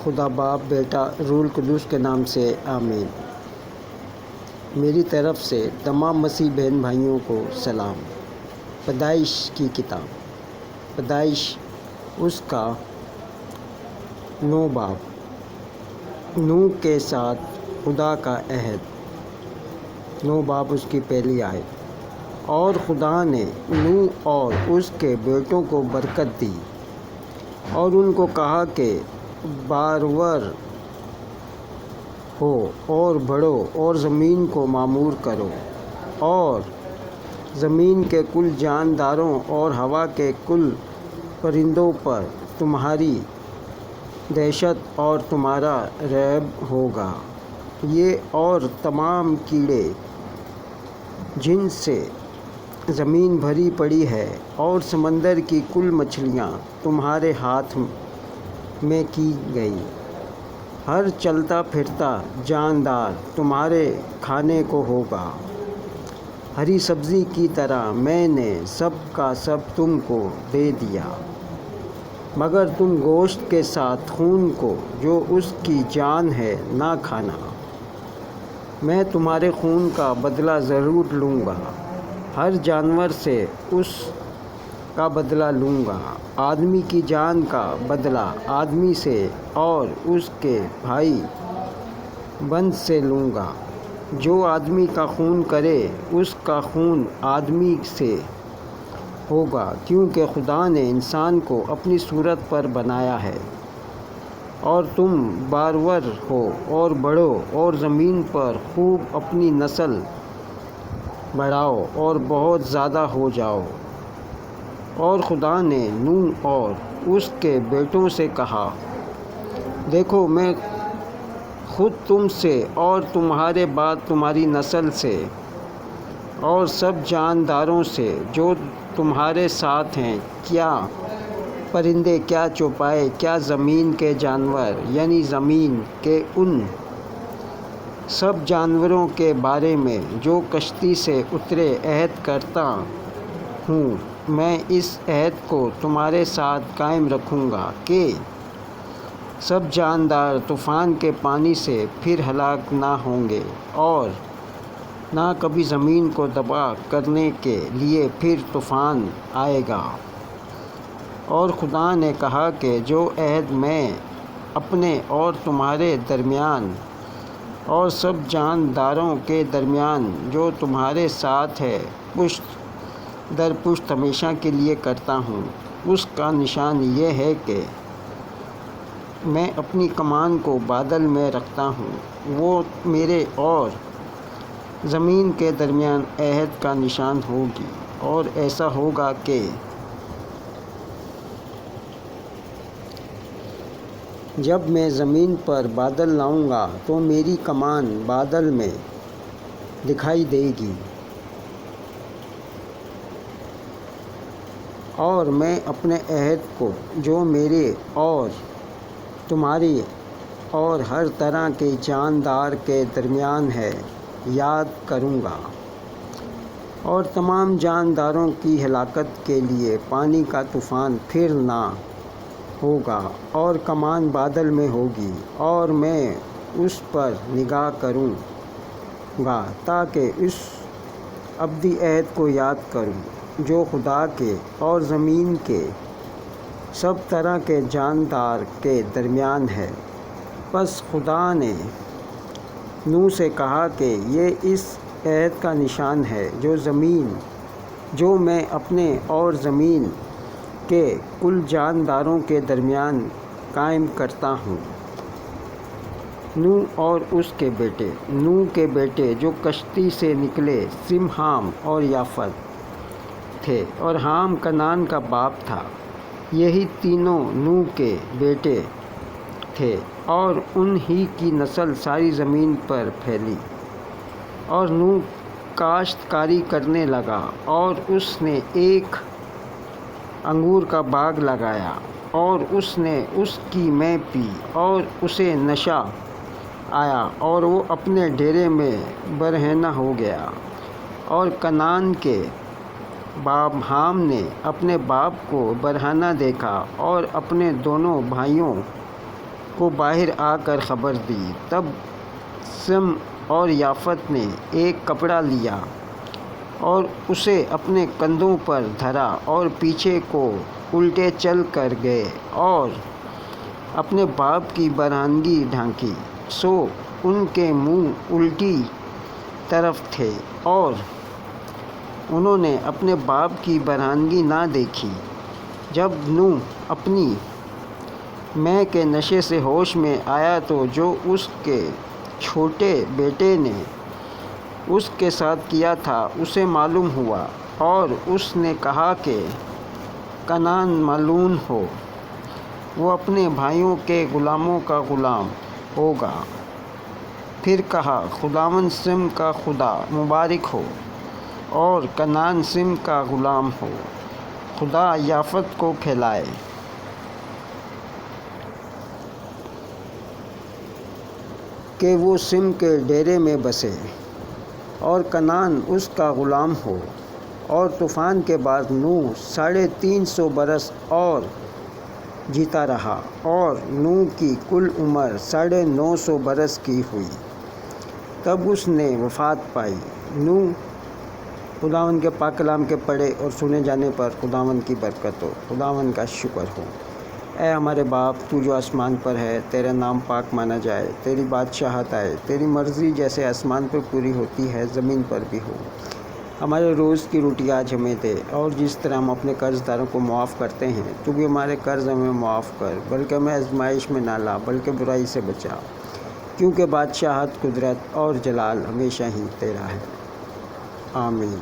خدا باپ بیٹا روح القدس کے نام سے آمین۔ میری طرف سے تمام مسیح بہن بھائیوں کو سلام۔ پیدائش کی کتاب، پیدائش اس کا 9 باب، نوح کے ساتھ خدا کا عہد، 9 باب اس کی پہلی آیت۔ اور خدا نے نوح اور اس کے بیٹوں کو برکت دی اور ان کو کہا کہ بارور ہو اور بڑھو اور زمین کو معمور کرو، اور زمین کے کل جانداروں اور ہوا کے کل پرندوں پر تمہاری دہشت اور تمہارا رعب ہوگا۔ یہ اور تمام کیڑے جن سے زمین بھری پڑی ہے اور سمندر کی کل مچھلیاں تمہارے ہاتھ میں کی گئی، ہر چلتا پھرتا جاندار تمہارے کھانے کو ہوگا۔ ہری سبزی کی طرح میں نے سب کا سب تم کو دے دیا، مگر تم گوشت کے ساتھ خون کو جو اس کی جان ہے نہ کھانا۔ میں تمہارے خون کا بدلہ ضرور لوں گا، ہر جانور سے اس کا بدلہ لوں گا، آدمی کی جان کا بدلہ آدمی سے اور اس کے بھائی بند سے لوں گا۔ جو آدمی کا خون کرے اس کا خون آدمی سے ہوگا، کیونکہ خدا نے انسان کو اپنی صورت پر بنایا ہے۔ اور تم بارور ہو اور بڑھو اور زمین پر خوب اپنی نسل بڑھاؤ اور بہت زیادہ ہو جاؤ۔ اور خدا نے نوح اور اس کے بیٹوں سے کہا، دیکھو میں خود تم سے اور تمہارے بعد تمہاری نسل سے اور سب جانداروں سے جو تمہارے ساتھ ہیں، کیا پرندے، کیا چوپائے، کیا زمین کے جانور، یعنی زمین کے ان سب جانوروں کے بارے میں جو کشتی سے اترے عہد کرتا ہوں۔ میں اس عہد کو تمہارے ساتھ قائم رکھوں گا کہ سب جاندار طوفان کے پانی سے پھر ہلاک نہ ہوں گے، اور نہ کبھی زمین کو تباہ کرنے کے لیے پھر طوفان آئے گا۔ اور خدا نے کہا کہ جو عہد میں اپنے اور تمہارے درمیان اور سب جانداروں کے درمیان جو تمہارے ساتھ ہے پشت در پشت ہمیشہ کے لیے کرتا ہوں، اس کا نشان یہ ہے کہ میں اپنی کمان کو بادل میں رکھتا ہوں۔ وہ میرے اور زمین کے درمیان عہد کا نشان ہوگی، اور ایسا ہوگا کہ جب میں زمین پر بادل لاؤں گا تو میری کمان بادل میں دکھائی دے گی، اور میں اپنے عہد کو جو میرے اور تمہاری اور ہر طرح کے جاندار کے درمیان ہے یاد کروں گا۔ اور تمام جانداروں کی ہلاکت کے لیے پانی کا طوفان پھر نہ ہوگا، اور کمان بادل میں ہوگی، اور میں اس پر نگاہ کروں گا تاکہ اس ابدی عہد کو یاد کروں جو خدا کے اور زمین کے سب طرح کے جاندار کے درمیان ہے۔ پس خدا نے نوح سے کہا کہ یہ اس عہد کا نشان ہے جو میں اپنے اور زمین کے کل جانداروں کے درمیان قائم کرتا ہوں۔ نوح اور اس کے بیٹے، نوح کے بیٹے جو کشتی سے نکلے سم، حام اور یافت تھے، اور حام کنعان کا باپ تھا۔ یہی تینوں نوح کے بیٹے تھے، اور ان ہی کی نسل ساری زمین پر پھیلی۔ اور نوح کاشتکاری کرنے لگا، اور اس نے ایک انگور کا باغ لگایا، اور اس نے اس کی مے پی، اور اسے نشہ آیا، اور وہ اپنے ڈیرے میں برہنہ ہو گیا۔ اور کنعان کے باپ حام نے اپنے باپ کو برہنہ دیکھا، اور اپنے دونوں بھائیوں کو باہر آ کر خبر دی۔ تب سم اور یافت نے ایک کپڑا لیا اور اسے اپنے کندھوں پر دھرا اور پیچھے کو الٹے چل کر گئے اور اپنے باپ کی برہنگی ڈھانکی، سو ان کے منہ الٹی طرف تھے اور انہوں نے اپنے باپ کی برہنگی نہ دیکھی۔ جب نوح اپنی مے کے نشے سے ہوش میں آیا تو جو اس کے چھوٹے بیٹے نے اس کے ساتھ کیا تھا اسے معلوم ہوا، اور اس نے کہا کہ کنعان ملعون ہو، وہ اپنے بھائیوں کے غلاموں کا غلام ہوگا۔ پھر کہا، خداوند سم کا خدا مبارک ہو اور کنعان سم کا غلام ہو، خدا یافت کو پھیلائے کہ وہ سم کے ڈیرے میں بسے، اور کنعان اس کا غلام ہو۔ اور طوفان کے بعد نوح 350 برس اور جیتا رہا، اور نوح کی کل عمر 950 برس کی ہوئی، تب اس نے وفات پائی۔ نوح خداوند کے پاک کلام کے پڑھے اور سنے جانے پر خداوند کی برکت ہو، خداوند کا شکر ہو۔ اے ہمارے باپ، تو جو آسمان پر ہے، تیرا نام پاک مانا جائے، تیری بادشاہت آئے، تیری مرضی جیسے آسمان پر پوری ہوتی ہے زمین پر بھی ہو۔ ہمارے روز کی روٹی آج ہمیں دے، اور جس طرح ہم اپنے قرض داروں کو معاف کرتے ہیں تو بھی ہمارے قرض ہمیں معاف کر، بلکہ ہمیں آزمائش میں نہ لا بلکہ برائی سے بچا، کیونکہ بادشاہت، قدرت اور جلال ہمیشہ ہی تیرا ہے، آمین۔